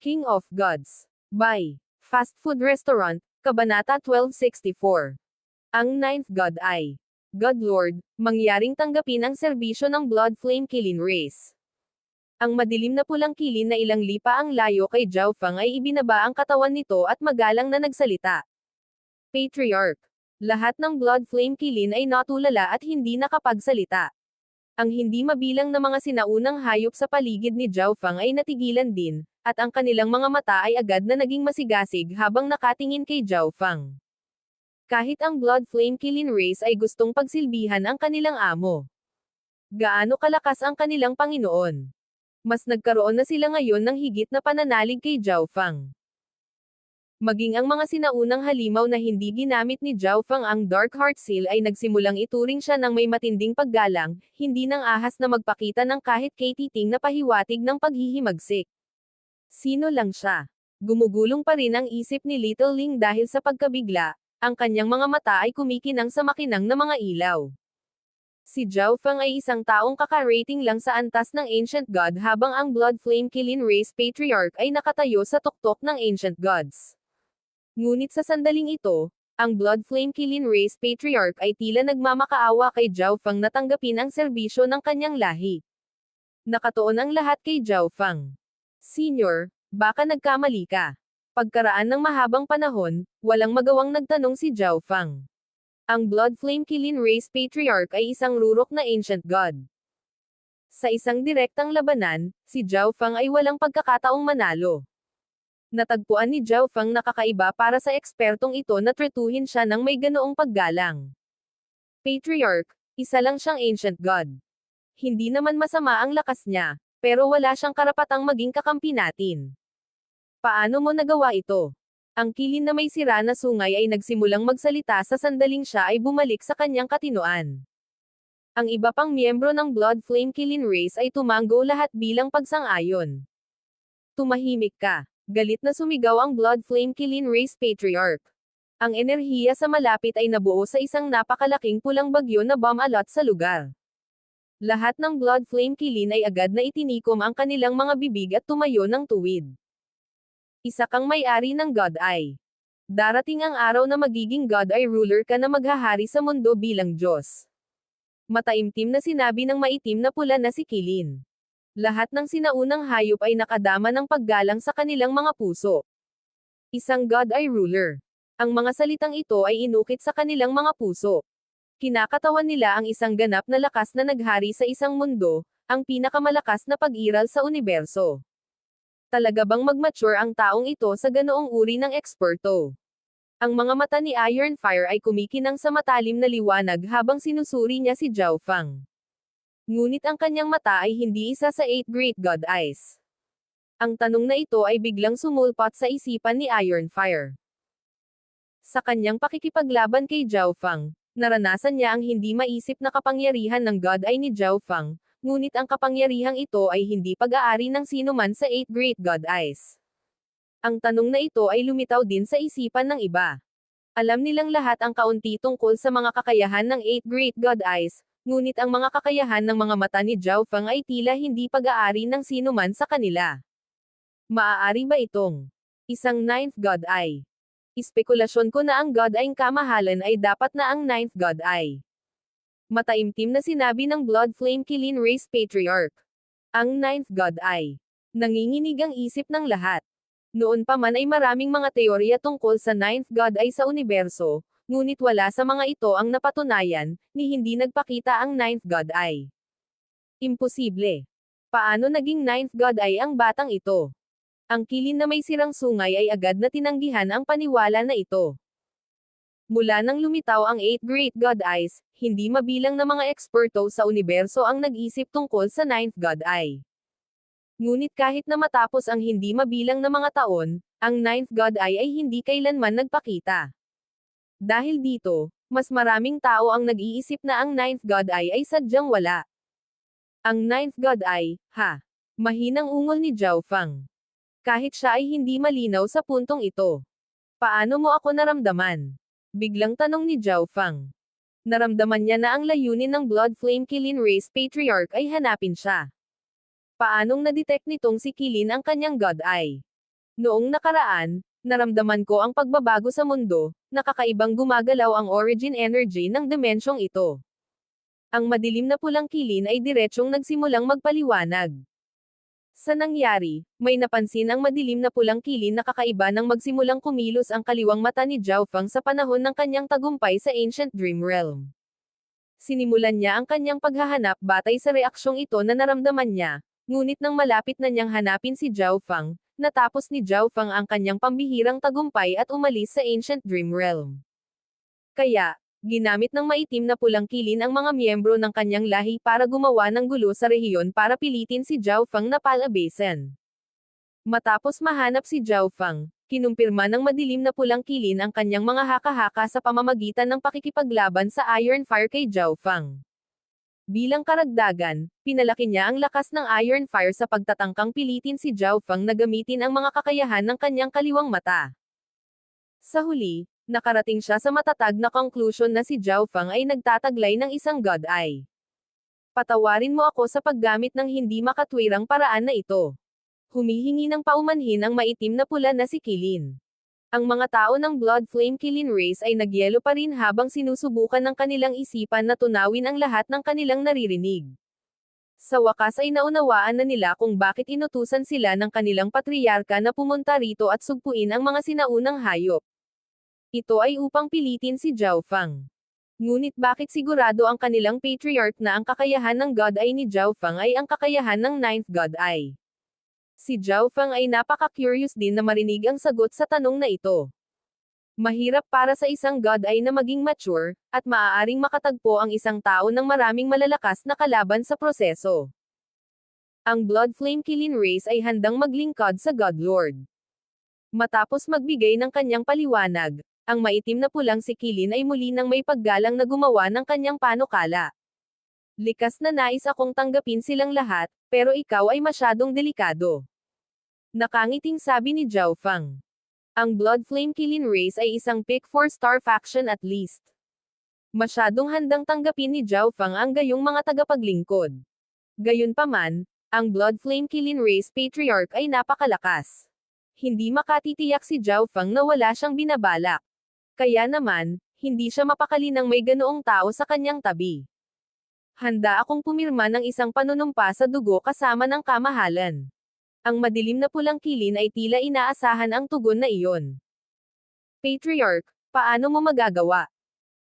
King of Gods. By Fast Food Restaurant, Kabanata 1264. Ang ninth god ay God Lord, mangyaring tanggapin ang serbisyo ng Blood Flame Kilin race. Ang madilim na pulang kilin na ilang lipa ang layo kay Zhao Feng ay ibinaba ang katawan nito at magalang na nagsalita. Patriarch. Lahat ng Blood Flame Kilin ay natulala at hindi nakapagsalita. Ang hindi mabilang na mga sinaunang hayop sa paligid ni Zhao Feng ay natigilan din, at ang kanilang mga mata ay agad na naging masigasig habang nakatingin kay Zhao Feng. Kahit ang Blood Flame Kilin race ay gustong pagsilbihan ang kanilang amo. Gaano kalakas ang kanilang Panginoon? Mas nagkaroon na sila ngayon ng higit na pananalig kay Zhao Feng. Maging ang mga sinaunang halimaw na hindi ginamit ni Zhao Feng ang Dark Heart Seal ay nagsimulang ituring siya ng may matinding paggalang, hindi nang ahas na magpakita ng kahit kay titing na pahiwatig ng paghihimagsik. Sino lang siya? Gumugulong pa rin ang isip ni Little Ling dahil sa pagkabigla, ang kanyang mga mata ay kumikinang sa makinang na mga ilaw. Si Zhao Feng ay isang taong kakarating lang sa antas ng Ancient God habang ang Blood Flame Kilin Race Patriarch ay nakatayo sa tuktok ng Ancient Gods. Ngunit sa sandaling ito, ang Blood Flame Kilin Race Patriarch ay tila nagmamakaawa kay Zhao Feng na tanggapin ang serbisyo ng kanyang lahi. Nakatuon ang lahat kay Zhao Feng. Senior, baka nagkamali ka. Pagkaraan ng mahabang panahon, walang magawang nagtanong si Zhao Feng. Ang Blood Flame Kilin Race Patriarch ay isang rurok na Ancient God. Sa isang direktang labanan, si Zhao Feng ay walang pagkakataong manalo. Natagpuan ni Zhao Feng na kakaiba para sa ekspertong ito na tretuhin siya ng may ganoong paggalang. Patriarch, isa lang siyang Ancient God. Hindi naman masama ang lakas niya, pero wala siyang karapatang maging kakampi natin. Paano mo nagawa ito? Ang kilin na may sira na sungay ay nagsimulang magsalita sa sandaling siya ay bumalik sa kanyang katinoan. Ang iba pang miyembro ng Blood Flame Kilin Race ay tumanggo lahat bilang pagsang-ayon. Tumahimik ka. Galit na sumigaw ang Blood Flame Kilin Race Patriarch. Ang enerhiya sa malapit ay nabuo sa isang napakalaking pulang bagyo na bumalot sa lugar. Lahat ng Blood Flame Kilin ay agad na itinikom ang kanilang mga bibig at tumayo ng tuwid. Isa kang may-ari ng God Eye. Darating ang araw na magiging God Eye ruler ka na maghahari sa mundo bilang Diyos. Mataimtim na sinabi ng maitim na pula na si Kilin. Lahat ng sinaunang hayop ay nakadama ng paggalang sa kanilang mga puso. Isang God Eye ruler. Ang mga salitang ito ay inukit sa kanilang mga puso. Kinakatawan nila ang isang ganap na lakas na naghari sa isang mundo, ang pinakamalakas na pag-iral sa universo. Talaga bang mag-mature ang taong ito sa ganoong uri ng eksperto? Ang mga mata ni Iron Fire ay kumikinang sa matalim na liwanag habang sinusuri niya si Zhao Feng. Ngunit ang kanyang mata ay hindi isa sa 8 Great God Eyes. Ang tanong na ito ay biglang sumulpot sa isipan ni Iron Fire. Sa kanyang pakikipaglaban kay Zhao Feng, naranasan niya ang hindi maisip na kapangyarihan ng God Eye ni Zhao Feng, ngunit ang kapangyarihang ito ay hindi pag-aari ng sino man sa 8 Great God Eyes. Ang tanong na ito ay lumitaw din sa isipan ng iba. Alam nilang lahat ang kaunti tungkol sa mga kakayahan ng 8 Great God Eyes, ngunit ang mga kakayahan ng mga mata ni Zhao Feng ay tila hindi pag-aari ng sino man sa kanila. Maaari ba itong isang ninth God Eye? Ispekulasyon ko na ang God Eye kamahalan ay dapat na ang ninth God Eye. Mataimtim na sinabi ng Blood Flame Kilin Race Patriarch. Ang ninth God Eye. Nanginginig ang isip ng lahat. Noon pa man ay maraming mga teorya tungkol sa ninth God Eye sa universo, ngunit wala sa mga ito ang napatunayan, ni hindi nagpakita ang ninth God Eye. Imposible. Paano naging ninth God Eye ang batang ito? Ang kilin na may sirang sungay ay agad na tinanggihan ang paniwala na ito. Mula nang lumitaw ang 8 Great God Eyes, hindi mabilang na mga eksperto sa universo ang nag-isip tungkol sa ninth God Eye. Ngunit kahit na matapos ang hindi mabilang na mga taon, ang ninth God Eye ay hindi kailanman nagpakita. Dahil dito, mas maraming tao ang nag-iisip na ang ninth God Eye ay sadyang wala. Ang ninth God Eye, mahinang ungol ni Zhao Feng. Kahit siya ay hindi malinaw sa puntong ito. Paano mo ako naramdaman? Biglang tanong ni Zhao Feng. Naramdaman niya na ang layunin ng Blood Flame Kilin Race Patriarch ay hanapin siya. Paanong na-detect nitong si Kilin ang kanyang God Eye? Noong nakaraan, naramdaman ko ang pagbabago sa mundo, nakakaibang gumagalaw ang origin energy ng dimensyong ito. Ang madilim na pulang kilin ay diretsyong nagsimulang magpaliwanag. Sa nangyari, may napansin ang madilim na pulang kilin na kakaiba nang magsimulang kumilos ang kaliwang mata ni Zhao Feng sa panahon ng kanyang tagumpay sa Ancient Dream Realm. Sinimulan niya ang kanyang paghahanap batay sa reaksyong ito na naramdaman niya, ngunit nang malapit na niyang hanapin si Zhao Feng, natapos ni Zhao Feng ang kanyang pambihirang tagumpay at umalis sa Ancient Dream Realm. Kaya, ginamit ng maitim na pulang kilin ang mga miyembro ng kanyang lahi para gumawa ng gulo sa rehiyon para pilitin si Zhao Feng na palabasin. Matapos mahanap si Zhao Feng, kinumpirma ng madilim na pulang kilin ang kanyang mga haka-haka sa pamamagitan ng pakikipaglaban sa Iron Fire kay Zhao Feng. Bilang karagdagan, pinalaki niya ang lakas ng Iron Fire sa pagtatangkang pilitin si Zhao Feng na gamitin ang mga kakayahan ng kanyang kaliwang mata. Sa huli, nakarating siya sa matatag na conclusion na si Zhao Feng ay nagtataglay ng isang God Eye. Patawarin mo ako sa paggamit ng hindi makatwirang paraan na ito. Humihingi ng paumanhin ang maitim na pula na si Kilin. Ang mga tao ng Blood Flame Kilin race ay nagyelo pa rin habang sinusubukan ng kanilang isipan na tunawin ang lahat ng kanilang naririnig. Sa wakas ay naunawaan na nila kung bakit inutusan sila ng kanilang patriyarka na pumunta rito at sugpuin ang mga sinaunang hayop. Ito ay upang pilitin si Zhao Feng. Ngunit bakit sigurado ang kanilang patriarch na ang kakayahan ng God Eye ni Zhao Feng ay ang kakayahan ng Ninth God Eye? Si Zhao Feng ay napaka-curious din na marinig ang sagot sa tanong na ito. Mahirap para sa isang God Eye na maging mature, at maaaring makatagpo ang isang tao ng maraming malalakas na kalaban sa proseso. Ang Blood Flame Kilin race ay handang maglingkod sa God Lord. Matapos magbigay ng kanyang paliwanag, ang maitim na pulang si Kilin ay muli nang may paggalang na gumawa ng kanyang panukala. Likas na nais akong tanggapin silang lahat, pero ikaw ay masyadong delikado. Nakangiting sabi ni Zhao Feng. Ang Blood Flame Kilin race ay isang pick 4-star faction at least. Masyadong handang tanggapin ni Zhao Feng ang gayong mga tagapaglingkod. Gayunpaman, ang Blood Flame Kilin race patriarch ay napakalakas. Hindi makatitiyak si Zhao Feng na wala siyang binabalak. Kaya naman, hindi siya mapakali nang may ganoong tao sa kanyang tabi. Handa akong pumirma ng isang panunumpa sa dugo kasama ng kamahalan. Ang madilim na pulang kilin ay tila inaasahan ang tugon na iyon. Patriarch, paano mo magagawa?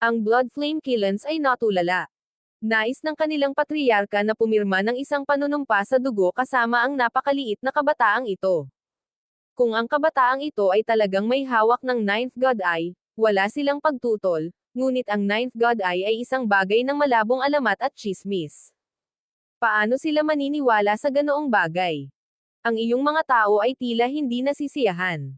Ang Blood Flame Killens ay natulala. Nais ng kanilang patriyarka na pumirma ng isang panunumpa sa dugo kasama ang napakaliit na kabataang ito. Kung ang kabataang ito ay talagang may hawak ng Ninth God Eye, wala silang pagtutol, ngunit ang Ninth God Eye ay isang bagay ng malabong alamat at tsismis. Paano sila maniniwala sa ganoong bagay? Ang iyong mga tao ay tila hindi nasisiyahan.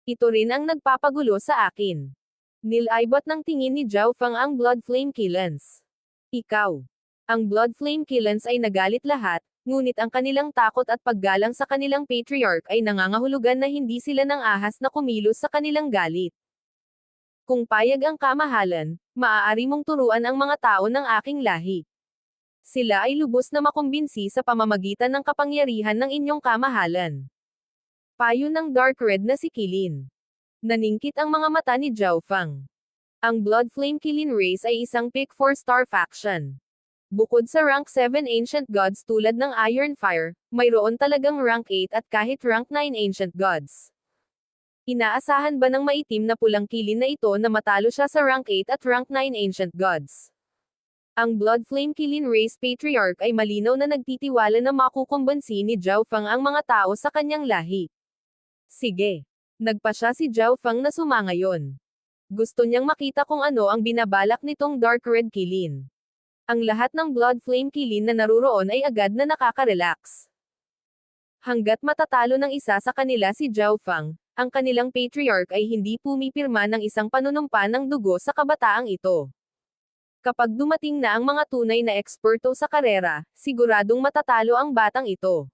Ito rin ang nagpapagulo sa akin. Nilaybot ng tingin ni Zhao Feng ang Blood Flame Killens. Ikaw. Ang Blood Flame Killens ay nagalit lahat, ngunit ang kanilang takot at paggalang sa kanilang patriarch ay nangangahulugan na hindi sila nang ahas na kumilos sa kanilang galit. Kung payag ang kamahalan, maaari mong turuan ang mga tao ng aking lahi. Sila ay lubos na makumbinsi sa pamamagitan ng kapangyarihan ng inyong kamahalan. Payo ng Dark Red na si Kilin. Naningkit ang mga mata ni Zhao Feng. Ang Blood Flame Kilin race ay isang pick 4-star faction. Bukod sa rank 7 ancient gods tulad ng Iron Fire, mayroon talagang rank 8 at kahit rank 9 ancient gods. Inaasahan ba ng maitim na pulang kilin na ito na matalo siya sa rank 8 at rank 9 ancient gods? Ang Blood Flame Kilin race patriarch ay malinaw na nagtitiwala na makukumbansi ni Zhao Feng ang mga tao sa kanyang lahi. Sige. Nagpa siya si Zhao Feng na sumangayon. Gusto niyang makita kung ano ang binabalak nitong Dark Red Kilin. Ang lahat ng Blood Flame Kilin na naruroon ay agad na nakaka-relax. Hanggat matatalo ng isa sa kanila si Zhao Feng, ang kanilang patriarch ay hindi pumipirma ng isang panunumpa ng dugo sa kabataang ito. Kapag dumating na ang mga tunay na eksperto sa karera, siguradong matatalo ang batang ito.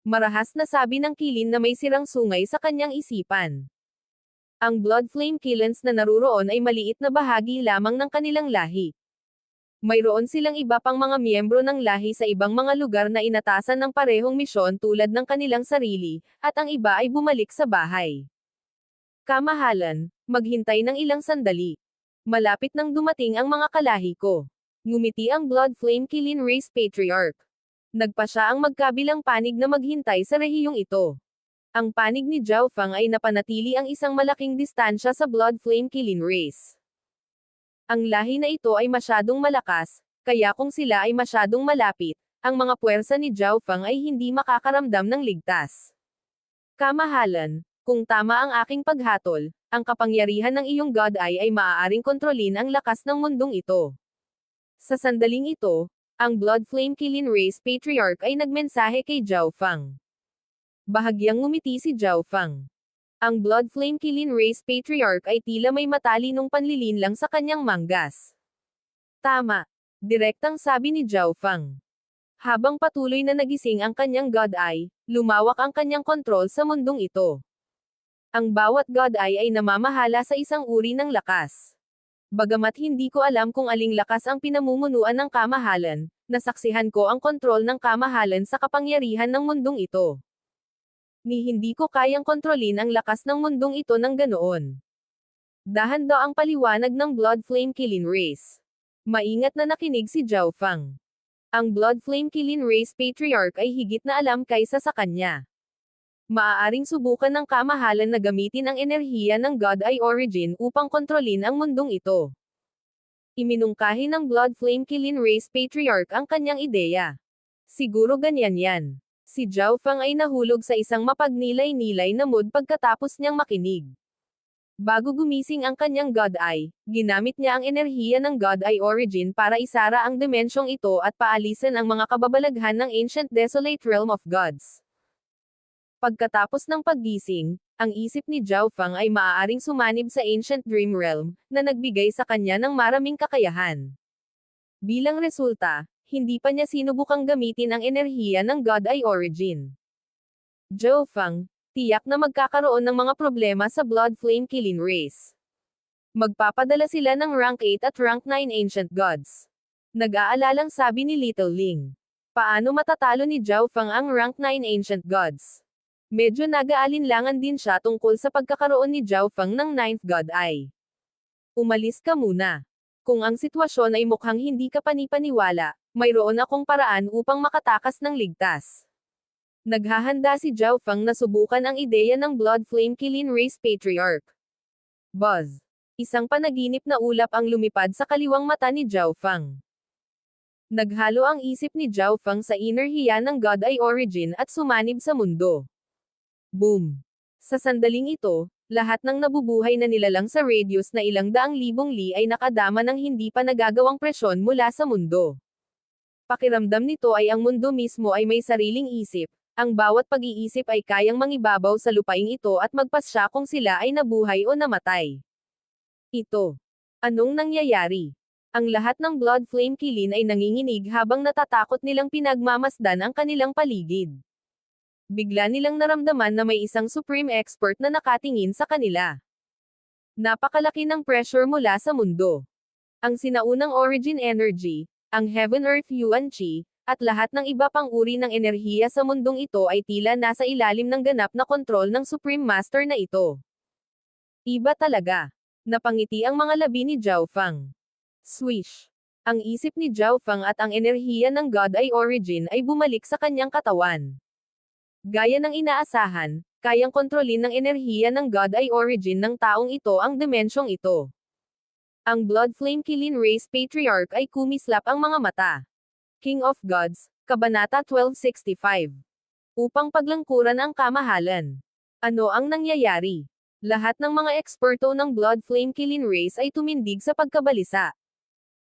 Marahas na sabi ng Kilin na may sirang sungay sa kanyang isipan. Ang Blood Flame Killens na naruroon ay maliit na bahagi lamang ng kanilang lahi. Mayroon silang iba pang mga miyembro ng lahi sa ibang mga lugar na inatasan ng parehong misyon tulad ng kanilang sarili, at ang iba ay bumalik sa bahay. Kamahalan, maghintay ng ilang sandali. Malapit nang dumating ang mga kalahi ko. Ngumiti ang Blood Flame Kilin Race Patriarch. Nagpa siya ang magkabilang panig na maghintay sa rehiyong ito. Ang panig ni Zhao Feng ay napanatili ang isang malaking distansya sa Blood Flame Kilin Race. Ang lahi na ito ay masyadong malakas, kaya kung sila ay masyadong malapit, ang mga puwersa ni Zhao Feng ay hindi makakaramdam ng ligtas. Kamahalan, kung tama ang aking paghatol, ang kapangyarihan ng iyong God Eye ay maaaring kontrolin ang lakas ng mundong ito. Sa sandaling ito, ang Blood Flame Kilin Race Patriarch ay nagmensahe kay Zhao Feng. Bahagyang ngumiti si Zhao Feng. Ang Blood Flame Kilin Race Patriarch ay tila may matalinong panlilinlang sa kanyang manggas. Tama. Direktang sabi ni Zhao Feng. Habang patuloy na nagising ang kanyang God Eye, lumawak ang kanyang kontrol sa mundong ito. Ang bawat God Eye ay namamahala sa isang uri ng lakas. Bagamat hindi ko alam kung aling lakas ang pinamumunuan ng kamahalan, nasaksihan ko ang kontrol ng kamahalan sa kapangyarihan ng mundong ito. Ni hindi ko kayang kontrolin ang lakas ng mundong ito ng ganoon. Dahan-daw ang paliwanag ng Blood Flame Kilin Race. Maingat na nakinig si Zhao Feng. Ang Blood Flame Kilin Race Patriarch ay higit na alam kaysa sa kanya. Maaaring subukan ng kamahalan na gamitin ang enerhiya ng God Eye Origin upang kontrolin ang mundong ito. Iminungkahi ng Blood Flame Kilin Race Patriarch ang kanyang ideya. Siguro ganyan yan. Si Zhao Feng ay nahulog sa isang mapagnilay-nilay na mood pagkatapos niyang makinig. Bago gumising ang kanyang God Eye, ginamit niya ang enerhiya ng God Eye Origin para isara ang dimensyong ito at paalisan ang mga kababalaghan ng Ancient Desolate Realm of Gods. Pagkatapos ng paggising, ang isip ni Zhao Feng ay maaaring sumanib sa Ancient Dream Realm, na nagbigay sa kanya ng maraming kakayahan. Bilang resulta, hindi pa niya sinubukang gamitin ang enerhiya ng God Eye Origin. Zhao Feng, tiyak na magkakaroon ng mga problema sa Blood Flame Kilin Race. Magpapadala sila ng Rank 8 at Rank 9 Ancient Gods. Nag-aalalang sabi ni Little Ling. Paano matatalo ni Zhao Feng ang Rank 9 Ancient Gods? Medyo nag-aalinlangan din siya tungkol sa pagkakaroon ni Zhao Feng ng 9th God Eye. Umalis ka muna. Kung ang sitwasyon ay mukhang hindi ka panipaniwala, mayroon akong paraan upang makatakas ng ligtas. Naghahanda si Zhao Feng na subukan ang ideya ng Blood Flame Kilin Race Patriarch. Buzz. Isang panaginip na ulap ang lumipad sa kaliwang mata ni Zhao Feng. Naghalo ang isip ni Zhao Feng sa enerhiya ng God Eye Origin at sumanib sa mundo. Boom! Sa sandaling ito, lahat ng nabubuhay na nilalang sa radius na ilang daang libong li ay nakadama ng hindi pa nagagawang presyon mula sa mundo. Pakiramdam nito ay ang mundo mismo ay may sariling isip, ang bawat pag-iisip ay kayang mangibabaw sa lupaing ito at magpasya kung sila ay nabuhay o namatay. Ito. Anong nangyayari? Ang lahat ng Blood Flame Kilin ay nanginginig habang natatakot nilang pinagmamasdan ang kanilang paligid. Bigla nilang naramdaman na may isang supreme expert na nakatingin sa kanila. Napakalaki ng pressure mula sa mundo. Ang sinaunang origin energy, ang Heaven Earth Yuan Qi, at lahat ng iba pang uri ng enerhiya sa mundong ito ay tila nasa ilalim ng ganap na kontrol ng Supreme Master na ito. Iba talaga. Napangiti ang mga labi ni Zhao Feng. Swish! Ang isip ni Zhao Feng at ang enerhiya ng God Eye Origin ay bumalik sa kanyang katawan. Gaya ng inaasahan, kayang kontrolin ng enerhiya ng God Eye Origin ng taong ito ang dimensyong ito. Ang Blood Flame Kilin Race Patriarch ay kumislap ang mga mata. King of Gods, Kabanata 1265. Upang paglangkuran ang kamahalan. Ano ang nangyayari? Lahat ng mga eksperto ng Blood Flame Kilin Race ay tumindig sa pagkabalisa.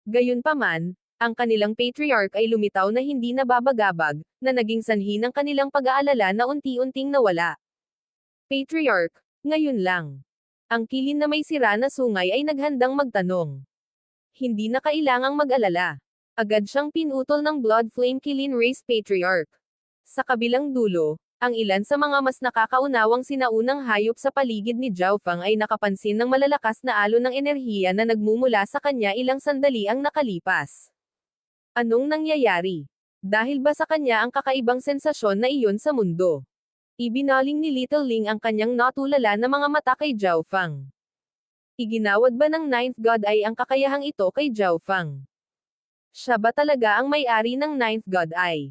Gayunpaman, ang kanilang patriarch ay lumitaw na hindi nababagabag, na naging sanhi ng kanilang pag-aalala na unti-unting nawala. Patriarch, ngayon lang. Ang kilin na may sira na sungay ay naghandang magtanong. Hindi na kailangang mag-alala. Agad siyang pinutol ng Blood Flame Kilin Race Patriarch. Sa kabilang dulo, ang ilan sa mga mas nakakaunawang sinaunang hayop sa paligid ni Zhao Feng ay nakapansin ng malalakas na alon ng enerhiya na nagmumula sa kanya ilang sandali ang nakalipas. Anong nangyayari? Dahil ba sa kanya ang kakaibang sensasyon na iyon sa mundo? Ibinaling ni Little Ling ang kanyang natulala na mga mata kay Zhao Fang. Iginawad ba ng Ninth God Eye ang kakayahang ito kay Zhao Fang? Siya ba talaga ang may-ari ng Ninth God Eye?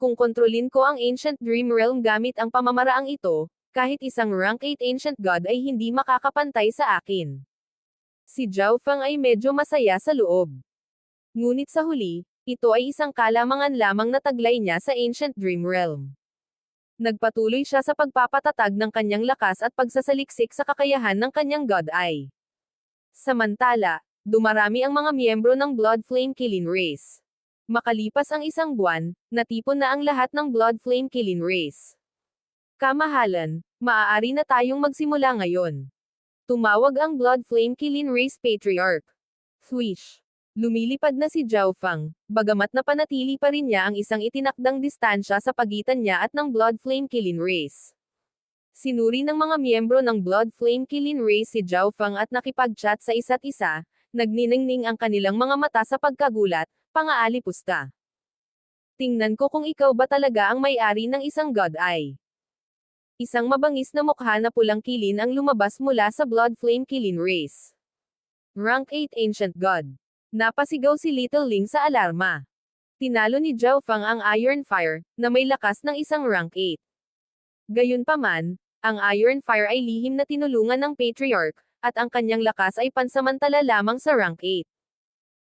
Kung kontrolin ko ang Ancient Dream Realm gamit ang pamamaraang ito, kahit isang rank 8 Ancient God ay hindi makakapantay sa akin. Si Zhao Fang ay medyo masaya sa loob. Ngunit sa huli, ito ay isang kalamangan lamang na taglay niya sa Ancient Dream Realm. Nagpatuloy siya sa pagpapatatag ng kanyang lakas at pagsasaliksik sa kakayahan ng kanyang God Eye. Samantala, dumarami ang mga miyembro ng Blood Flame Kilin Race. Makalipas ang isang buwan, natipon na ang lahat ng Blood Flame Kilin Race. Kamahalan, maaari na tayong magsimula ngayon. Tumawag ang Blood Flame Kilin Race Patriarch. Thwish. Lumilipad na si Zhao Fang, bagamat napanatili pa rin niya ang isang itinakdang distansya sa pagitan niya at ng Blood Flame Kilin Race. Sinuri ng mga miyembro ng Blood Flame Kilin Race si Zhao Fang at nakipag-chat sa isa't isa, nagniningning ang kanilang mga mata sa pagkagulat, pangaalipusta. Tingnan ko kung ikaw ba talaga ang may-ari ng isang God Eye. Isang mabangis na mukha na pulang kilin ang lumabas mula sa Blood Flame Kilin Race. Rank 8 Ancient God. Napasigaw si Little Ling sa alarma. Tinalo ni Zhao Fang ang Iron Fire, na may lakas ng isang rank 8. Gayunpaman, ang Iron Fire ay lihim na tinulungan ng Patriarch, at ang kanyang lakas ay pansamantala lamang sa rank 8.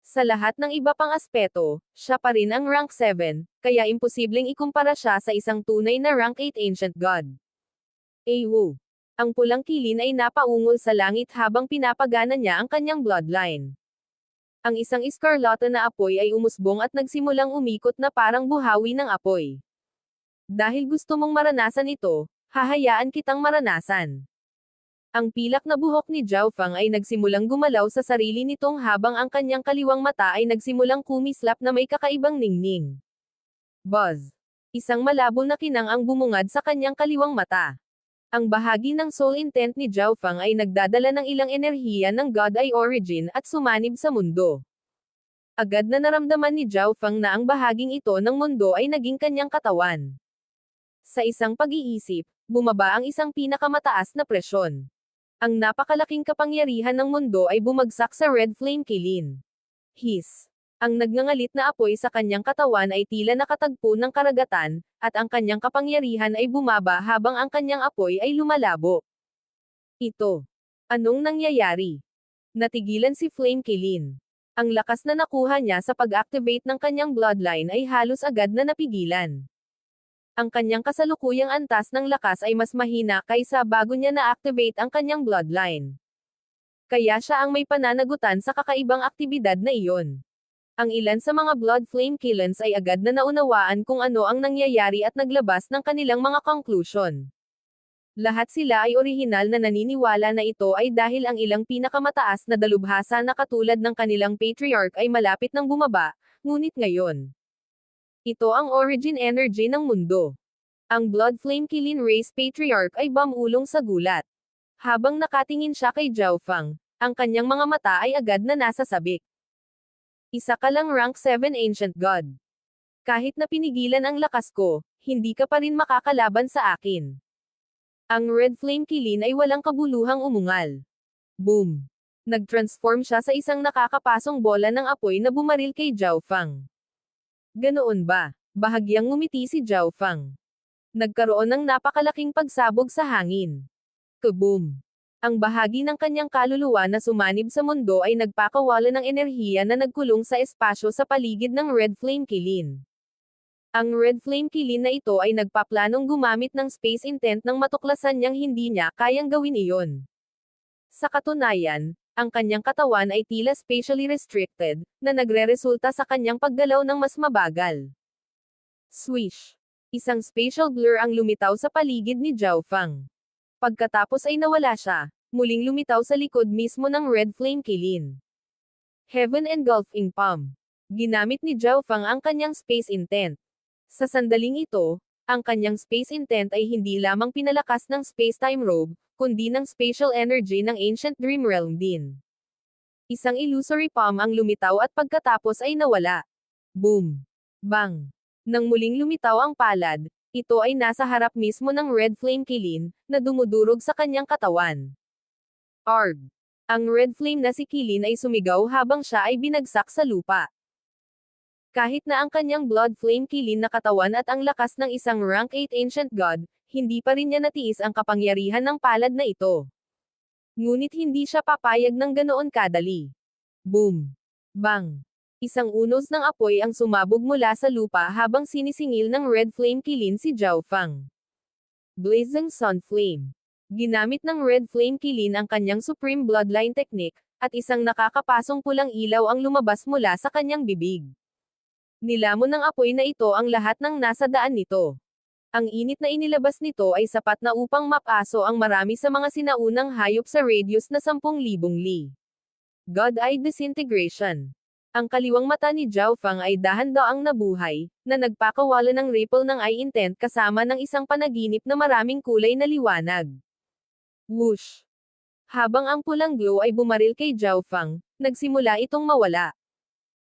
Sa lahat ng iba pang aspeto, siya pa rin ang rank 7, kaya imposibleng ikumpara siya sa isang tunay na rank 8 Ancient God. Ewo. Ang pulang kilin ay napaungol sa langit habang pinapagana niya ang kanyang bloodline. Ang isang iskarlata na apoy ay umusbong at nagsimulang umikot na parang buhawi ng apoy. Dahil gusto mong maranasan ito, hahayaan kitang maranasan. Ang pilak na buhok ni Zhao Fang ay nagsimulang gumalaw sa sarili nitong habang ang kanyang kaliwang mata ay nagsimulang kumislap na may kakaibang ningning. Buzz. Isang malabo na kinang ang bumungad sa kanyang kaliwang mata. Ang bahagi ng soul intent ni Zhao Fang ay nagdadala ng ilang enerhiya ng God Eye origin at sumanib sa mundo. Agad na naramdaman ni Zhao Fang na ang bahaging ito ng mundo ay naging kanyang katawan. Sa isang pag-iisip, bumaba ang isang pinakamataas na presyon. Ang napakalaking kapangyarihan ng mundo ay bumagsak sa Red Flame Kilin. Hiss. Ang nagngangalit na apoy sa kanyang katawan ay tila nakatagpo ng karagatan, at ang kanyang kapangyarihan ay bumaba habang ang kanyang apoy ay lumalabo. Ito. Anong nangyayari? Natigilan si Flame Kilin. Ang lakas na nakuha niya sa pag-activate ng kanyang bloodline ay halos agad na napigilan. Ang kanyang kasalukuyang antas ng lakas ay mas mahina kaysa bago niya na-activate ang kanyang bloodline. Kaya siya ang may pananagutan sa kakaibang aktibidad na iyon. Ang ilan sa mga Blood Flame Killens ay agad na naunawaan kung ano ang nangyayari at naglabas ng kanilang mga conclusion. Lahat sila ay orihinal na naniniwala na ito ay dahil ang ilang pinakamataas na dalubhasa na katulad ng kanilang Patriarch ay malapit ng bumaba, ngunit ngayon. Ito ang origin energy ng mundo. Ang Blood Flame Kilin Race Patriarch ay bumulong sa gulat. Habang nakatingin siya kay Zhao Fang, ang kanyang mga mata ay agad na nasa sabik. Isa ka lang rank 7 Ancient God. Kahit na pinigilan ang lakas ko, hindi ka pa rin makakalaban sa akin. Ang Red Flame Kilin ay walang kabuluhang umungal. Boom! Nag-transform siya sa isang nakakapasong bola ng apoy na bumaril kay Zhao Fang. Ganoon ba? Bahagyang ngumiti si Zhao Fang. Nagkaroon ng napakalaking pagsabog sa hangin. Kaboom! Ang bahagi ng kanyang kaluluwa na sumanib sa mundo ay nagpakawala ng enerhiya na nagkulong sa espasyo sa paligid ng Red Flame Kilin. Ang Red Flame Kilin na ito ay nagpaplanong gumamit ng space intent nang matuklasan niyang hindi niya kayang gawin iyon. Sa katunayan, ang kanyang katawan ay tila spatially restricted, na nagreresulta sa kanyang paggalaw ng mas mabagal. Swish! Isang spatial blur ang lumitaw sa paligid ni Zhao Fang. Pagkatapos ay nawala siya, muling lumitaw sa likod mismo ng Red Flame Kilin. Heaven Engulfing Palm. Ginamit ni Zhao Fang ang kanyang space intent. Sa sandaling ito, ang kanyang space intent ay hindi lamang pinalakas ng space-time robe, kundi ng spatial energy ng Ancient Dream Realm din. Isang illusory palm ang lumitaw at pagkatapos ay nawala. Boom! Bang! Nang muling lumitaw ang palad, ito ay nasa harap mismo ng Red Flame Kilin, na dumudurog sa kanyang katawan. Arg! Ang Red Flame na si Kilin ay sumigaw habang siya ay binagsak sa lupa. Kahit na ang kanyang Blood Flame Kilin na katawan at ang lakas ng isang Rank 8 Ancient God, hindi pa rin niya natiis ang kapangyarihan ng palad na ito. Ngunit hindi siya papayag ng ganoon kadali. Boom! Bang! Isang unos ng apoy ang sumabog mula sa lupa habang sinisingil ng Red Flame Kilin si Zhao Fang. Blazing Sun Flame. Ginamit ng Red Flame Kilin ang kanyang Supreme Bloodline Technique, at isang nakakapasong pulang ilaw ang lumabas mula sa kanyang bibig. Nilamon ng apoy na ito ang lahat ng nasa daan nito. Ang init na inilabas nito ay sapat na upang mapaso ang marami sa mga sinaunang hayop sa radius na 10,000 li. God-Eye Disintegration. Ang kaliwang mata ni Zhao Fang ay dahan-daang nabuhay, na nagpakawala ng ripple ng eye intent kasama ng isang panaginip na maraming kulay na liwanag. Whoosh! Habang ang pulang glow ay bumaril kay Zhao Fang, nagsimula itong mawala.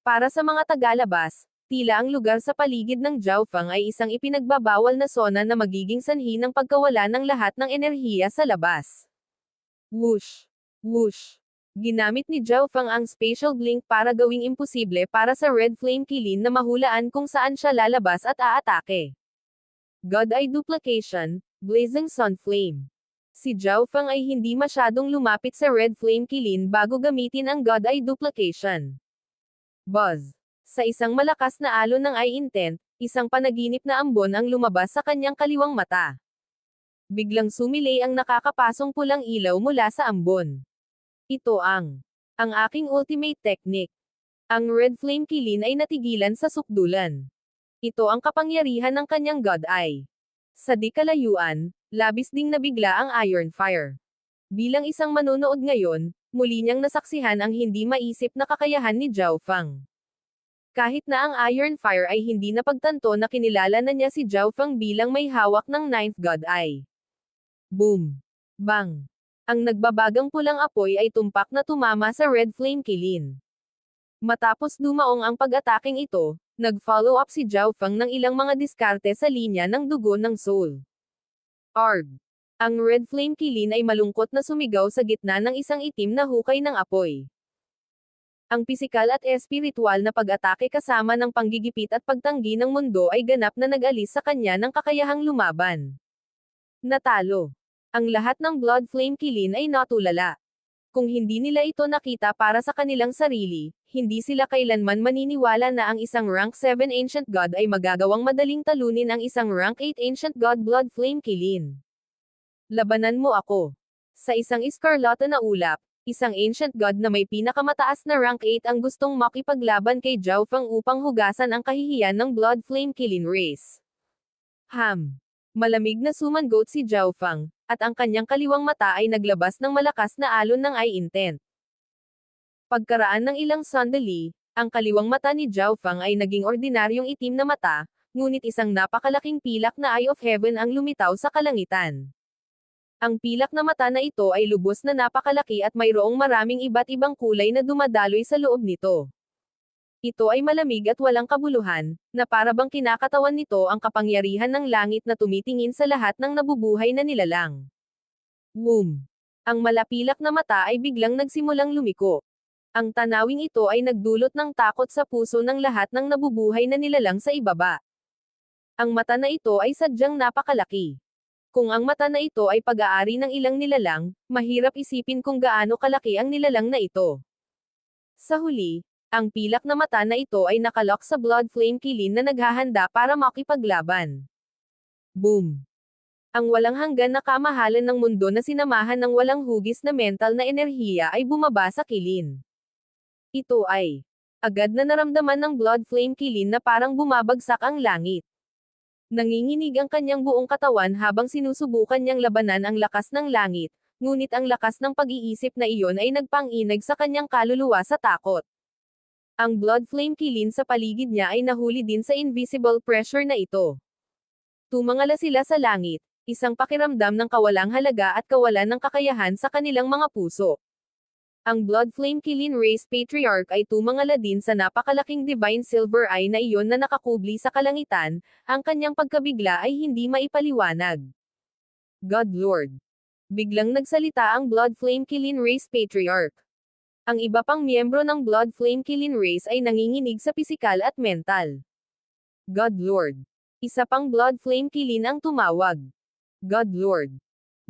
Para sa mga tagalabas, tila ang lugar sa paligid ng Zhao Fang ay isang ipinagbabawal na sona na magiging sanhi ng pagkawala ng lahat ng enerhiya sa labas. Whoosh! Whoosh! Ginamit ni Zhao Fang ang Spatial Blink para gawing imposible para sa Red Flame Kilin na mahulaan kung saan siya lalabas at aatake. God-Eye Duplication, Blazing Sun Flame. Si Zhao Fang ay hindi masyadong lumapit sa Red Flame Kilin bago gamitin ang God-Eye Duplication. Buzz! Sa isang malakas na alon ng eye intent, isang panaginip na ambon ang lumabas sa kanyang kaliwang mata. Biglang sumilay ang nakakapasong pulang ilaw mula sa ambon. Ito ang aking ultimate technique. Ang Red Flame Kilin ay natigilan sa sukdulan. Ito ang kapangyarihan ng kanyang God-Eye. Sa di kalayuan, labis ding nabigla ang Iron Fire. Bilang isang manonood ngayon, muli niyang nasaksihan ang hindi maisip na kakayahan ni Zhao Fang. Kahit na ang Iron Fire ay hindi napagtanto na kinilala na niya si Zhao Fang bilang may hawak ng 9th God-Eye. Boom! Bang! Ang nagbabagang pulang apoy ay tumpak na tumama sa Red Flame Kilin. Matapos dumaong ang pag-ataking ito, nag-follow up si Zhao Fang ng ilang mga diskarte sa linya ng dugo ng soul. Arg! Ang Red Flame Kilin ay malungkot na sumigaw sa gitna ng isang itim na hukay ng apoy. Ang pisikal at espiritual na pag-atake kasama ng panggigipit at pagtanggi ng mundo ay ganap na nag-alis sa kanya ng kakayahang lumaban. Natalo. Ang lahat ng Blood Flame Kilin ay natulala. Kung hindi nila ito nakita para sa kanilang sarili, hindi sila kailanman maniniwala na ang isang Rank 7 Ancient God ay magagawang madaling talunin ang isang Rank 8 Ancient God Blood Flame Kilin. Labanan mo ako. Sa isang Escarlata na ulap, isang Ancient God na may pinakamataas na Rank 8 ang gustong makipaglaban kay Zhao Fang upang hugasan ang kahihiyan ng Blood Flame Kilin race. Malamig na sumangot si Zhao Fang, at ang kanyang kaliwang mata ay naglabas ng malakas na alon ng eye intent. Pagkaraan ng ilang sandali, ang kaliwang mata ni Zhao Fang ay naging ordinaryong itim na mata, ngunit isang napakalaking pilak na Eye of Heaven ang lumitaw sa kalangitan. Ang pilak na mata na ito ay lubos na napakalaki at mayroong maraming iba't ibang kulay na dumadaloy sa loob nito. Ito ay malamig at walang kabuluhan, na para bang kinakatawan nito ang kapangyarihan ng langit na tumitingin sa lahat ng nabubuhay na nilalang. Boom! Ang malapilak na mata ay biglang nagsimulang lumiko. Ang tanawing ito ay nagdulot ng takot sa puso ng lahat ng nabubuhay na nilalang sa ibaba. Ang mata na ito ay sadyang napakalaki. Kung ang mata na ito ay pag-aari ng ilang nilalang, mahirap isipin kung gaano kalaki ang nilalang na ito. Sa huli, ang pilak na mata na ito ay nakalock sa Blood Flame Kilin na naghahanda para makipaglaban. Boom! Ang walang hanggan na kamahalan ng mundo na sinamahan ng walang hugis na mental na enerhiya ay bumaba sa Kilin. Ito ay agad na naramdaman ng Blood Flame Kilin na parang bumabagsak ang langit. Nanginginig ang kanyang buong katawan habang sinusubukan niyang labanan ang lakas ng langit, ngunit ang lakas ng pag-iisip na iyon ay nagpang-inag sa kanyang kaluluwa sa takot. Ang Blood Flame Kilin sa paligid niya ay nahuli din sa invisible pressure na ito. Tumangala sila sa langit, isang pakiramdam ng kawalang halaga at kawalan ng kakayahan sa kanilang mga puso. Ang Blood Flame Kilin Race Patriarch ay tumangala din sa napakalaking Divine Silver Eye na iyon na nakakubli sa kalangitan, ang kanyang pagkabigla ay hindi maipaliwanag. God Lord. Biglang nagsalita ang Blood Flame Kilin Race Patriarch. Ang iba pang miyembro ng Blood Flame Kilin Race ay nanginginig sa pisikal at mental. God Lord. Isa pang Blood Flame Kilin ang tumawag. God Lord.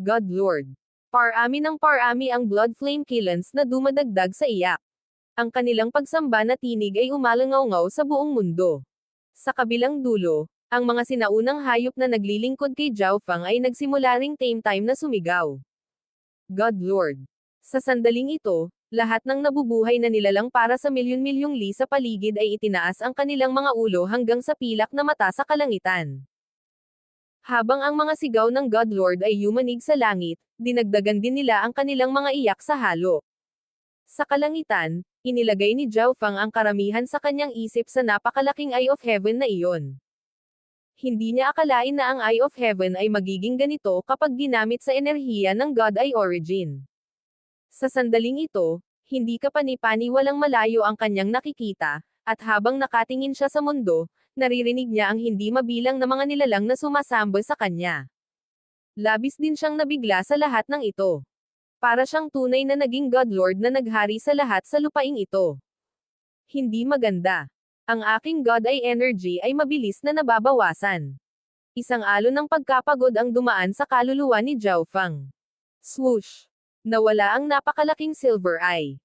God Lord. Parami ng parami ang Blood Flame Killens na dumadagdag sa iyak. Ang kanilang pagsamba na tinig ay umalangaw-ngaw sa buong mundo. Sa kabilang dulo, ang mga sinaunang hayop na naglilingkod kay Zhao Fang ay nagsimula ring tame time na sumigaw. God Lord. Sa sandaling ito, lahat ng nabubuhay na nilalang para sa milyon-milyong li sa paligid ay itinaas ang kanilang mga ulo hanggang sa pilak na mata sa kalangitan. Habang ang mga sigaw ng God Lord ay yumanig sa langit, dinagdagan din nila ang kanilang mga iyak sa halo. Sa kalangitan, inilagay ni Zhao Fang ang karamihan sa kanyang isip sa napakalaking Eye of Heaven na iyon. Hindi niya akalain na ang Eye of Heaven ay magiging ganito kapag ginamit sa enerhiya ng God Eye Origin. Sa sandaling ito, hindi kapani-pani walang malayo ang kanyang nakikita, at habang nakatingin siya sa mundo, naririnig niya ang hindi mabilang na mga nilalang na sumasamba sa kanya. Labis din siyang nabigla sa lahat ng ito. Para siyang tunay na naging God Lord na naghari sa lahat sa lupaing ito. Hindi maganda. Ang aking God Eye energy ay mabilis na nababawasan. Isang alon ng pagkapagod ang dumaan sa kaluluwa ni Zhao Fang. Swoosh! Nawala ang napakalaking Silver Eye.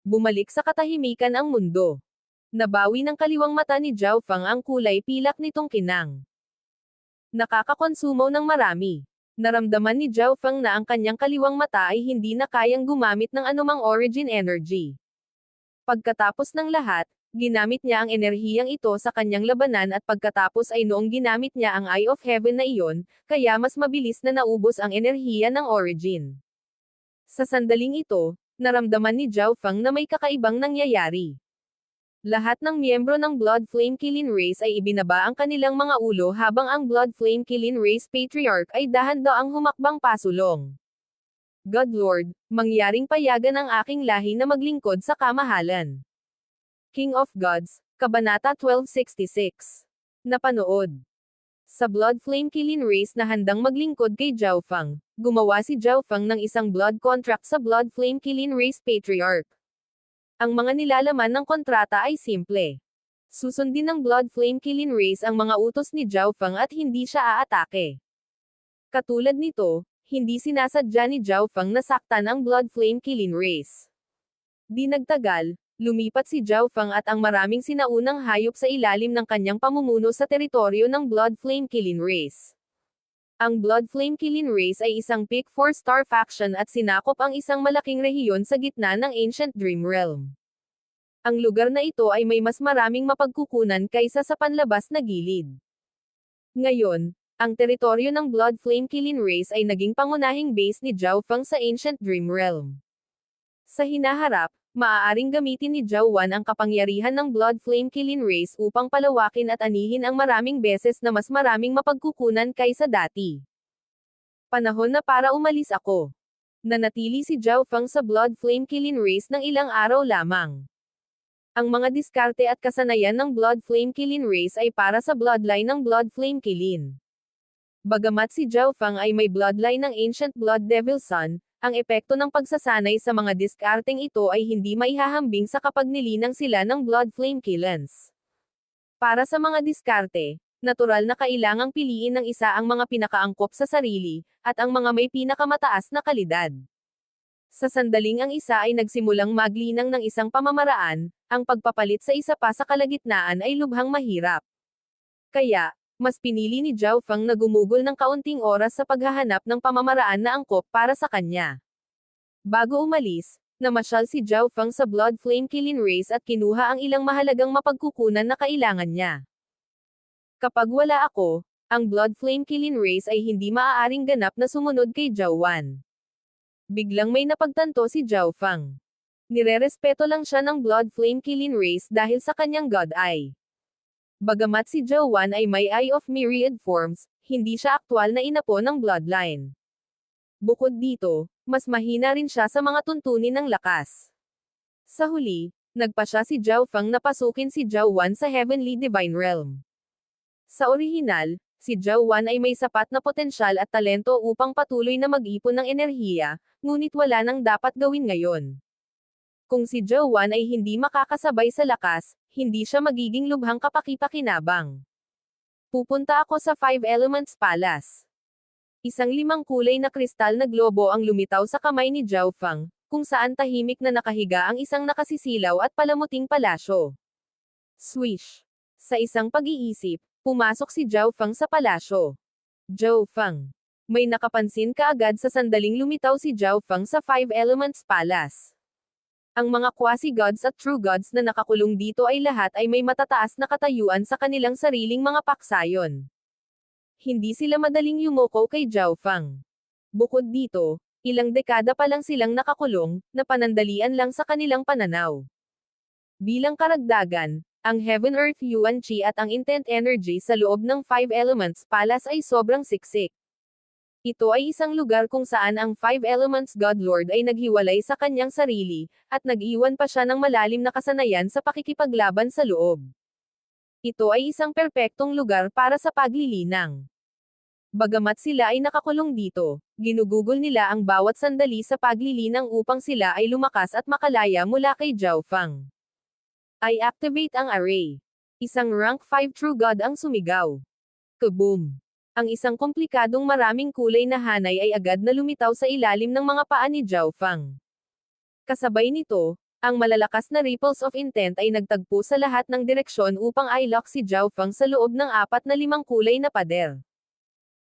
Bumalik sa katahimikan ang mundo. Nabawi ng kaliwang mata ni Zhao Fang ang kulay pilak nitong kinang. Nakakakonsumo ng marami. Naramdaman ni Zhao Fang na ang kanyang kaliwang mata ay hindi na kayang gumamit ng anumang origin energy. Pagkatapos ng lahat, ginamit niya ang enerhiyang ito sa kanyang labanan at pagkatapos ay noong ginamit niya ang Eye of Heaven na iyon, kaya mas mabilis na naubos ang enerhiya ng origin. Sa sandaling ito, naramdaman ni Zhao Fang na may kakaibang nangyayari. Lahat ng miyembro ng Blood Flame Kilin Race ay ibinaba ang kanilang mga ulo habang ang Blood Flame Kilin Race Patriarch ay dahan-daang humakbang pasulong. God Lord, mangyaring payagan ang aking lahi na maglingkod sa kamahalan. King of Gods, Kabanata 1266. Napanood. Sa Blood Flame Kilin Race na handang maglingkod kay Zhao Fang, gumawa si Zhao Fang ng isang blood contract sa Blood Flame Kilin Race Patriarch. Ang mga nilalaman ng kontrata ay simple. Susundin ng Blood Flame Kilin Race ang mga utos ni Zhao Fang at hindi siya aatake. Katulad nito, hindi sinasadya ni Zhao Fang na saktan ang Blood Flame Kilin Race. Di nagtagal, lumipat si Zhao Fang at ang maraming sinaunang hayop sa ilalim ng kanyang pamumuno sa teritoryo ng Blood Flame Kilin Race. Ang Blood Flame Kilin Race ay isang Pick 4-star faction at sinakop ang isang malaking rehiyon sa gitna ng Ancient Dream Realm. Ang lugar na ito ay may mas maraming mapagkukunan kaysa sa panlabas na gilid. Ngayon, ang teritoryo ng Blood Flame Kilin Race ay naging pangunahing base ni Zhao Fang sa Ancient Dream Realm. Sa hinaharap, maaaring gamitin ni Zhao Wan ang kapangyarihan ng Blood Flame Kilin Race upang palawakin at anihin ang maraming beses na mas maraming mapagkukunan kaysa dati. Panahon na para umalis ako. Nanatili si Zhao Fang sa Blood Flame Kilin Race ng ilang araw lamang. Ang mga diskarte at kasanayan ng Blood Flame Kilin Race ay para sa bloodline ng Blood Flame Kilin. Bagamat si Zhao Fang ay may bloodline ng Ancient Blood Devil Son, ang epekto ng pagsasanay sa mga diskarteng ito ay hindi maihahambing sa kapag nilinang sila ng Blood Flame Killens. Para sa mga diskarte, natural na kailangang piliin ng isa ang mga pinakaangkop sa sarili, at ang mga may pinakamataas na kalidad. Sa sandaling ang isa ay nagsimulang maglinang ng isang pamamaraan, ang pagpapalit sa isa pa sa kalagitnaan ay lubhang mahirap. Kaya, mas pinili ni Zhao Fang na gumugol ng kaunting oras sa paghahanap ng pamamaraan na angkop para sa kanya. Bago umalis, namasyal si Zhao Fang sa Blood Flame Kilin Race at kinuha ang ilang mahalagang mapagkukunan na kailangan niya. Kapag wala ako, ang Blood Flame Kilin Race ay hindi maaaring ganap na sumunod kay Zhao Wan. Biglang may napagtanto si Zhao Fang. Nirerespeto lang siya ng Blood Flame Kilin Race dahil sa kanyang God Eye. Bagamat si Zhao Wan ay may Eye of Myriad Forms, hindi siya aktwal na inapo ng bloodline. Bukod dito, mas mahina rin siya sa mga tuntunin ng lakas. Sa huli, nagpasya si Zhao Feng na pasukin si Zhao Wan sa Heavenly Divine Realm. Sa orihinal, si Zhao Wan ay may sapat na potensyal at talento upang patuloy na mag-ipon ng enerhiya, ngunit wala nang dapat gawin ngayon. Kung si Zhao Wan ay hindi makakasabay sa lakas, hindi siya magiging lubhang kapaki-pakinabang. Pupunta ako sa Five Elements Palace. Isang 5 kulay na kristal na globo ang lumitaw sa kamay ni Zhao Feng, kung saan tahimik na nakahiga ang isang nakasisilaw at palamuting palasyo. Swish! Sa isang pag-iisip, pumasok si Zhao Feng sa palasyo. Zhao Feng. May nakapansin kaagad sa sandaling lumitaw si Zhao Feng sa Five Elements Palace. Ang mga quasi-gods at true gods na nakakulong dito ay lahat ay may matataas na katayuan sa kanilang sariling mga paksayon. Hindi sila madaling yumuko kay Zhao Feng. Bukod dito, ilang dekada pa lang silang nakakulong, na panandalian lang sa kanilang pananaw. Bilang karagdagan, ang Heaven Earth Yuan Qi at ang Intent Energy sa loob ng Five Elements Palace ay sobrang siksik. Ito ay isang lugar kung saan ang Five Elements God Lord ay naghiwalay sa kanyang sarili, at nag-iwan pa siya ng malalim na kasanayan sa pakikipaglaban sa loob. Ito ay isang perpektong lugar para sa paglilinang. Bagamat sila ay nakakulong dito, ginugugol nila ang bawat sandali sa paglilinang upang sila ay lumakas at makalaya mula kay Zhao Feng. I activate ang array. Isang rank 5 True God ang sumigaw. Kaboom! Ang isang komplikadong maraming kulay na hanay ay agad na lumitaw sa ilalim ng mga paa ni Zhao Feng. Kasabay nito, ang malalakas na ripples of intent ay nagtagpo sa lahat ng direksyon upang i-lock si Zhao Feng sa loob ng 4 na 5 kulay na pader.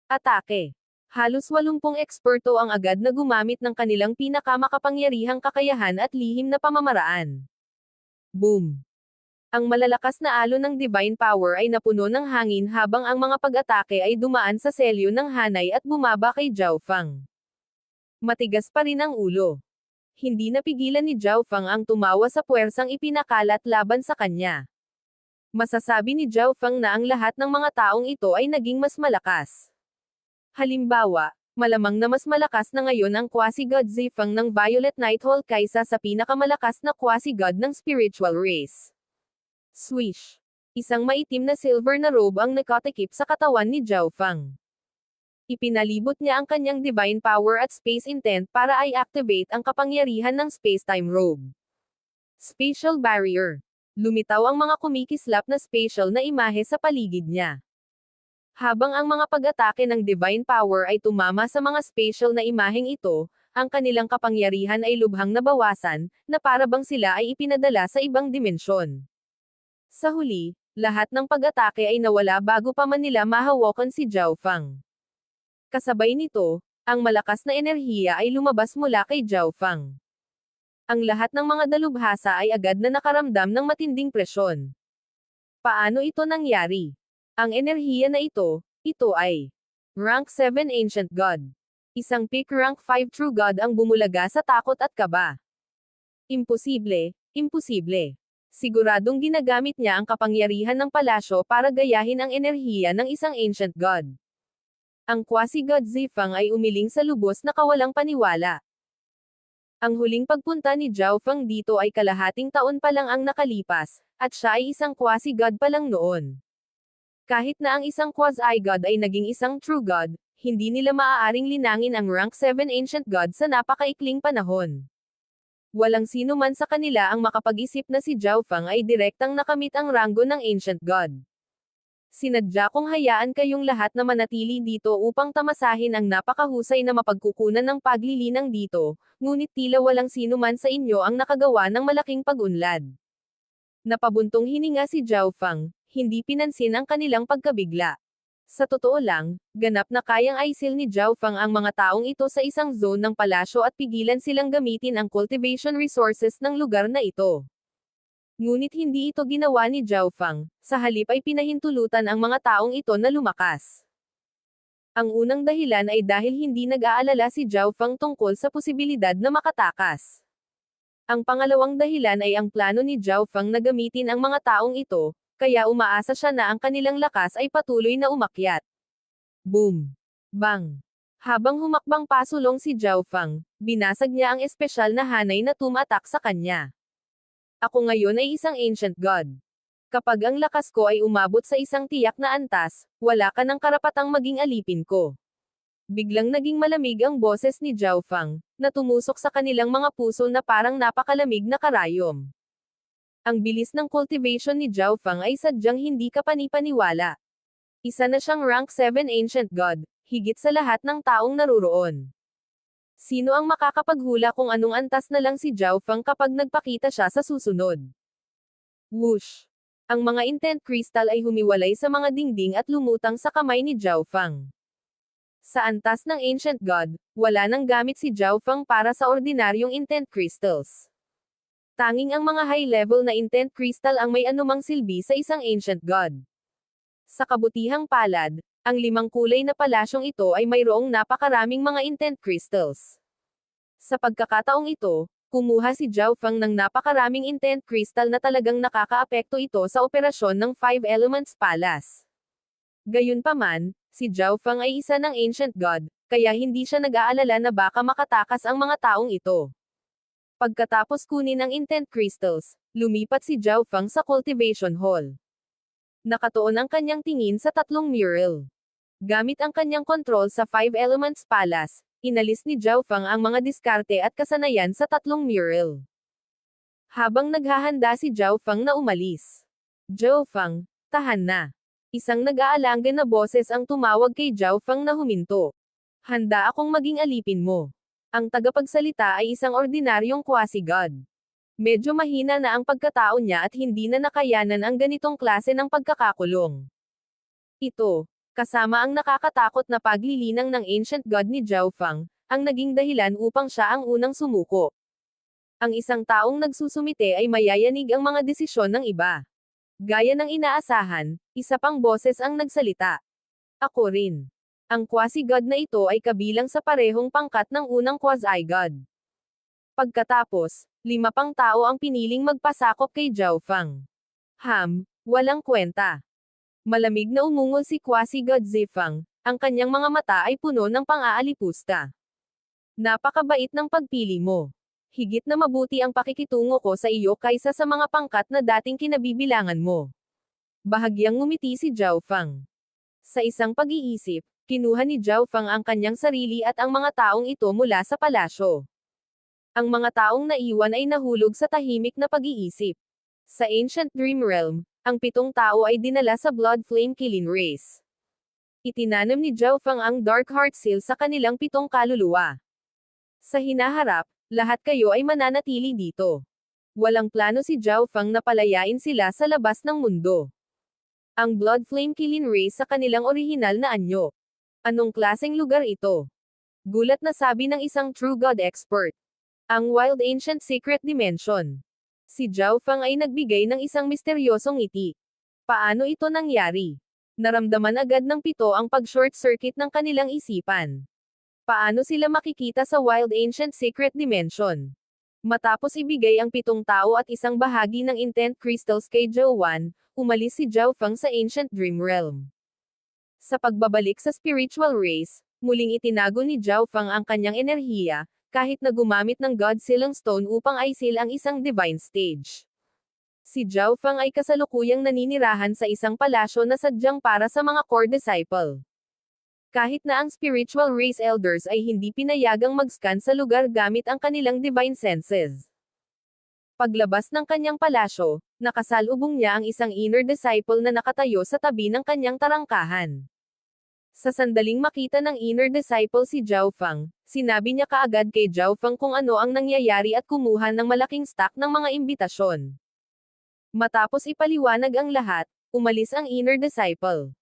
Atake. Halos 80 eksperto ang agad na gumamit ng kanilang pinakamakapangyarihang kakayahan at lihim na pamamaraan. Boom! Ang malalakas na alon ng divine power ay napuno ng hangin habang ang mga pag-atake ay dumaan sa selyo ng hanay at bumaba kay Zhao Feng. Matigas pa rin ang ulo. Hindi napigilan ni Zhao Feng ang tumawa sa puwersang ipinakalat laban sa kanya. Masasabi ni Zhao Feng na ang lahat ng mga taong ito ay naging mas malakas. Halimbawa, malamang na mas malakas na ngayon ang quasi-god Zifeng ng Violet Nighthawk kaysa sa pinakamalakas na quasi-god ng spiritual race. Swish! Isang maitim na silver na robe ang nakatikip sa katawan ni Zhao Feng. Ipinalibot niya ang kanyang divine power at space intent para i-activate ang kapangyarihan ng space-time robe. Spatial barrier. Lumitaw ang mga kumikislap na spatial na imahe sa paligid niya. Habang ang mga pag-atake ng divine power ay tumama sa mga spatial na imaheng ito, ang kanilang kapangyarihan ay lubhang nabawasan, na para bang sila ay ipinadala sa ibang dimensyon. Sa huli, lahat ng pag-atake ay nawala bago pa man nila mahawakan si Zhao Feng. Kasabay nito, ang malakas na enerhiya ay lumabas mula kay Zhao Feng. Ang lahat ng mga dalubhasa ay agad na nakaramdam ng matinding presyon. Paano ito nangyari? Ang enerhiya na ito ay Rank 7 Ancient God. Isang peak Rank 5 True God ang bumulaga sa takot at kaba. Imposible, imposible. Siguradong ginagamit niya ang kapangyarihan ng palasyo para gayahin ang enerhiya ng isang Ancient God. Ang quasi-god Zifeng ay umiling sa lubos na kawalang paniwala. Ang huling pagpunta ni Zhao Feng dito ay kalahating taon pa lang ang nakalipas, at siya ay isang quasi-god pa lang noon. Kahit na ang isang quasi-god ay naging isang true god, hindi nila maaaring linangin ang rank 7 ancient god sa napakaikling panahon. Walang sino man sa kanila ang makapag-isip na si Zhao Feng ay direktang nakamit ang ranggo ng ancient god. Sinadya kong hayaan kayong lahat na manatili dito upang tamasahin ang napakahusay na mapagkukunan ng paglilinang dito, ngunit tila walang sino man sa inyo ang nakagawa ng malaking pag-unlad. Napabuntong hininga si Zhao Feng, hindi pinansin ang kanilang pagkabigla. Sa totoo lang, ganap na kayang aisil ni Zhao Feng ang mga taong ito sa isang zone ng palasyo at pigilan silang gamitin ang cultivation resources ng lugar na ito. Ngunit hindi ito ginawa ni Zhao Feng, sa halip ay pinahintulutan ang mga taong ito na lumakas. Ang unang dahilan ay dahil hindi nag-aalala si Zhao Feng tungkol sa posibilidad na makatakas. Ang pangalawang dahilan ay ang plano ni Zhao Feng na gamitin ang mga taong ito, kaya umaasa siya na ang kanilang lakas ay patuloy na umakyat. Boom! Bang! Habang humakbang pasulong si Zhao Feng, binasag niya ang espesyal na hanay na tumatak sa kanya. Ako ngayon ay isang ancient god. Kapag ang lakas ko ay umabot sa isang tiyak na antas, wala ka ng karapatang maging alipin ko. Biglang naging malamig ang boses ni Zhao Fang, na tumusok sa kanilang mga puso na parang napakalamig na karayom. Ang bilis ng cultivation ni Zhao Fang ay sadyang hindi kapanipaniwala. Isa na siyang rank 7 ancient god, higit sa lahat ng taong naruroon. Sino ang makakapaghula kung anong antas na lang si Zhao Fang kapag nagpakita siya sa susunod? Whoosh! Ang mga intent crystal ay humiwalay sa mga dingding at lumutang sa kamay ni Zhao Fang. Sa antas ng ancient god, wala nang gamit si Zhao Fang para sa ordinaryong intent crystals. Tanging ang mga high-level na intent crystal ang may anumang silbi sa isang ancient god. Sa kabutihang palad, ang 5 kulay na palasyong ito ay mayroong napakaraming mga intent crystals. Sa pagkakataong ito, kumuha si Zhao Fang ng napakaraming intent crystal na talagang nakakaapekto ito sa operasyon ng 5 Elements Palace. Gayunpaman, si Zhao Fang ay isa ng ancient god, kaya hindi siya nag-aalala na baka makatakas ang mga taong ito. Pagkatapos kunin ang intent crystals, lumipat si Zhao Fang sa cultivation hall. Nakatuon ang kanyang tingin sa 3 mural. Gamit ang kanyang kontrol sa 5 Elements Palace, inalis ni Zhao Fang ang mga diskarte at kasanayan sa 3 mural. Habang naghahanda si Zhao Fang na umalis. Zhao Fang, tahan na. Isang nag-aalanggan na boses ang tumawag kay Zhao Fang na huminto. Handa akong maging alipin mo. Ang tagapagsalita ay isang ordinaryong quasi-god. Medyo mahina na ang pagkatao niya at hindi na nakayanan ang ganitong klase ng pagkakakulong. Ito, kasama ang nakakatakot na paglilinang ng ancient god ni Zhao Fang, ang naging dahilan upang siya ang unang sumuko. Ang isang taong nagsusumite ay mayayanig ang mga desisyon ng iba. Gaya ng inaasahan, isa pang boses ang nagsalita. Ako rin. Ang quasi-god na ito ay kabilang sa parehong pangkat ng unang quasi-god. Pagkatapos, 5 pang tao ang piniling magpasakop kay Zhao Fang. Walang kwenta. Malamig na umungol si quasi-god Zifang, ang kanyang mga mata ay puno ng pang-aalipusta. Napakabait ng pagpili mo. Higit na mabuti ang pakikitungo ko sa iyo kaysa sa mga pangkat na dating kinabibilangan mo. Bahagyang ngumiti si Zhao Fang. Sa isang pag-iisip, kinuha ni Zhao Fang ang kanyang sarili at ang mga taong ito mula sa palasyo. Ang mga taong naiwan ay nahulog sa tahimik na pag-iisip. Sa Ancient Dream Realm, ang 7 tao ay dinala sa Blood Flame Killing Race. Itinanam ni Zhao Fang ang Dark Heart Seal sa kanilang 7 kaluluwa. Sa hinaharap, lahat kayo ay mananatili dito. Walang plano si Zhao Fang na palayain sila sa labas ng mundo. Ang Blood Flame Killing Race sa kanilang orihinal na anyo. Anong klaseng lugar ito? Gulat na sabi ng isang True God expert. Ang Wild Ancient Secret Dimension. Si Zhao Fang ay nagbigay ng isang misteryosong ngiti. Paano ito nangyari? Naramdaman agad ng 7 ang pag-short circuit ng kanilang isipan. Paano sila makikita sa Wild Ancient Secret Dimension? Matapos ibigay ang 7 tao at isang bahagi ng intent crystals kay Zhao Wan, umalis si Zhao Fang sa Ancient Dream Realm. Sa pagbabalik sa spiritual race, muling itinago ni Zhao Fang ang kanyang enerhiya, kahit na gumamit ng God Sealing Stone upang i-seal ang isang divine stage. Si Zhao Fang ay kasalukuyang naninirahan sa isang palasyo na sadyang para sa mga core disciple. Kahit na ang spiritual race elders ay hindi pinayagang mag-scan sa lugar gamit ang kanilang divine senses. Paglabas ng kanyang palasyo, nakasalubong niya ang isang inner disciple na nakatayo sa tabi ng kanyang tarangkahan. Sa sandaling makita ng inner disciple si Zhao Fang, sinabi niya kaagad kay Zhao Fang kung ano ang nangyayari at kumuha ng malaking stack ng mga imbitasyon. Matapos ipaliwanag ang lahat, umalis ang inner disciple.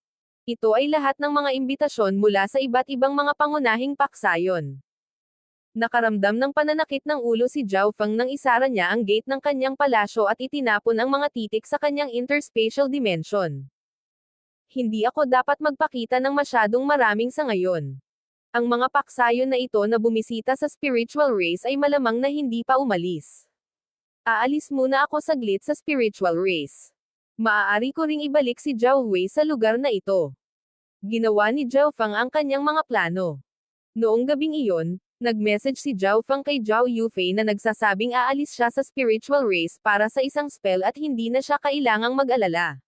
Ito ay lahat ng mga imbitasyon mula sa iba't ibang mga pangunahing paksayon. Nakaramdam ng pananakit ng ulo si Zhao Fang nang isara niya ang gate ng kanyang palasyo at itinapon ang mga titik sa kanyang interspatial dimension. Hindi ako dapat magpakita ng masyadong maraming sa ngayon. Ang mga paksayon na ito na bumisita sa spiritual race ay malamang na hindi pa umalis. Aalis muna ako saglit sa spiritual race. Maaari ko ring ibalik si Zhao Wei sa lugar na ito. Ginawa ni Zhao Fang ang kanyang mga plano. Noong gabing iyon, Nag-message si Zhao Feng kay Zhao Yufei na nagsasabing aalis siya sa spiritual race para sa isang spell at hindi na siya kailangang mag-alala.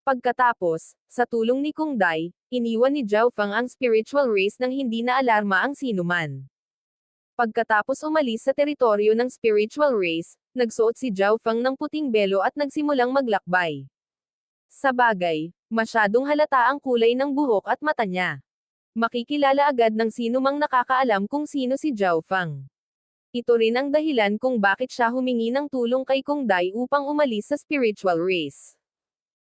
Pagkatapos, sa tulong ni Kung Dai, iniwan ni Zhao Feng ang spiritual race nang hindi na alarma ang sinuman. Pagkatapos umalis sa teritoryo ng spiritual race, nagsuot si Zhao Feng ng puting belo at nagsimulang maglakbay. Sa bagay, masyadong halata ang kulay ng buhok at mata niya. Makikilala agad ng sino mang nakakaalam kung sino si Zhao Feng. Ito rin ang dahilan kung bakit siya humingi ng tulong kay Kung Dai upang umalis sa spiritual race.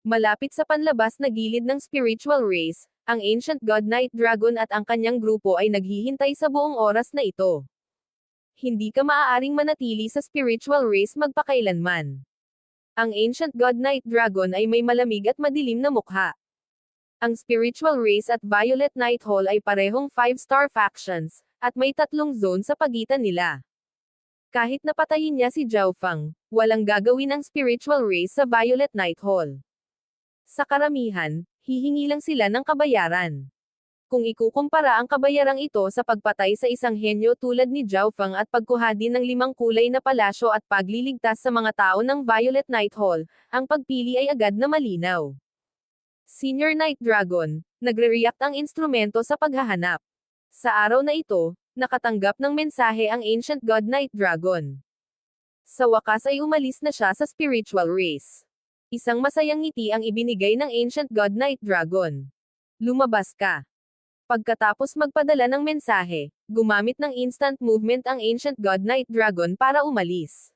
Malapit sa panlabas na gilid ng spiritual race, ang Ancient God Night Dragon at ang kanyang grupo ay naghihintay sa buong oras na ito. Hindi ka maaaring manatili sa spiritual race magpakailanman. Ang Ancient God Night Dragon ay may malamig at madilim na mukha. Ang spiritual race at Violet Night Hall ay parehong 5-star factions, at may 3 zone sa pagitan nila. Kahit napatayin niya si Zhao Feng, walang gagawin ang spiritual race sa Violet Night Hall. Sa karamihan, hihingi lang sila ng kabayaran. Kung ikukumpara ang kabayarang ito sa pagpatay sa isang henyo tulad ni Zhao Feng at pagkuha din ng 5 kulay na palasyo at pagliligtas sa mga tao ng Violet Night Hall, ang pagpili ay agad na malinaw. Senior Night Dragon, nagre-react ang instrumento sa paghahanap. Sa araw na ito, nakatanggap ng mensahe ang Ancient God Night Dragon. Sa wakas ay umalis na siya sa spiritual race. Isang masayang ngiti ang ibinigay ng Ancient God Night Dragon. Lumabas ka. Pagkatapos magpadala ng mensahe, gumamit ng instant movement ang Ancient God Night Dragon para umalis.